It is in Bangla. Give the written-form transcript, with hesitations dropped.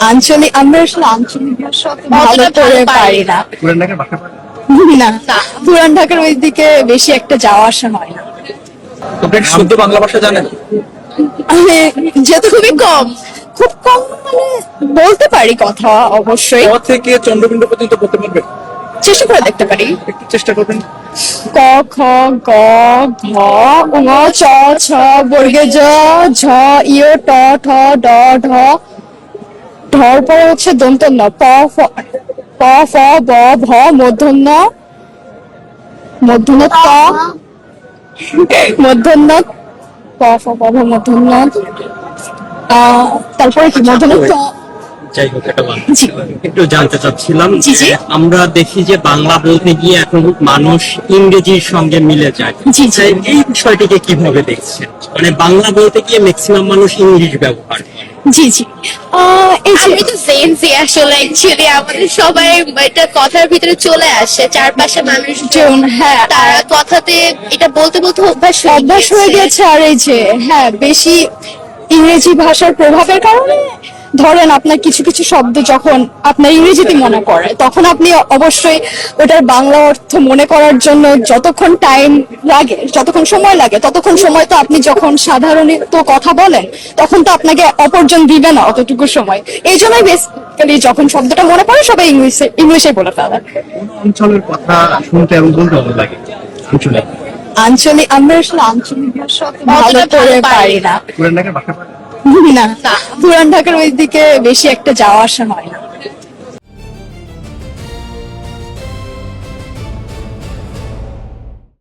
আঞ্চলিক, আমরা আসলে আঞ্চলিক ভাষা অত ভালো করে পারি না। পুরান ঢাকার ভাষা পারেন? না, পুরান ঢাকার ওই দিকে বেশি একটা যাওয়া আসা হয় না। আপনি শুদ্ধ বাংলা ভাষা জানেন? আমি যেহেতু খুব কম মানে বলতে পারি কথা অবশ্যই, ক থেকে চন্দ্রবিন্দু পর্যন্ত বলতে পারবেন? চেষ্টা করে দেখতে পারি। একটু চেষ্টা করবেন। ক খ গ ঘ ঙ চ ছ বর্গে জ ঝ ইয় ট ঠ ড ঢ, ঢর পরে হচ্ছে দন্ত ন, প ফ ব ভ মূর্ধন্য মূর্ধন্য ত, মূর্ধন্য প ফ ব ভ মূর্ধন্য তারপরে কি মূর্ধন্য ত। যাই হোক, জি একটু জানতে চাচ্ছিলাম জি জি যে আমরা দেখি যে বাংলা বলতে গিয়ে এখন মানুষ ইংরেজির সঙ্গে মিলে যায়। জি, জি। তাই এই বিষয়টিকে কিভাবে দেখছেন? মানে বাংলা বলতে গিয়ে ম্যাক্সিমাম মানুষ ইংলিশ ব্যবহার করে। জি জি এই যে আমি তো জেনজি আসলে অ্যাকচুয়ালি আমাদের সবাই এটা কথার ভিতরে চলে আসে, চারপাশে মানুষজন হ্যাঁ তারা কথাতে এটা বলতে বলতে অভ্যাস অভ্যাস হয়ে গেছে। আর এই যে হ্যাঁ, বেশি ইংরেজি ভাষার প্রভাবের কারণে ধরেন আপনার কিছু কিছু শব্দ যখন আপনার ইংরেজিতে মনে পড়ে, তখন আপনি অবশ্যই ওটার বাংলা অর্থ মনে করার জন্য যতক্ষণ টাইম লাগে, যতক্ষণ সময় লাগে, ততক্ষণ সময় তো আপনি যখন সাধারণত কথা বলেন তখন তো আপনাকে অপরজন দিবে না অতটুকু সময়। এই জন্যই বেসিক্যালি যখন শব্দটা মনে পড়ে সবাই ইংলিশে বলে ফেলে। কোন অঞ্চলের কথা শুনতে এবং বলতে ভালো লাগে? আঞ্চলিক। আঞ্চলিক, আমরা আসলে আঞ্চলিক ভাষা অত ভালো করে পারি না। পুরান ঢাকার ভাষা পারেন? না, পুরান ঢাকার ওই দিকে বেশি একটা যাওয়া আসা হয় না।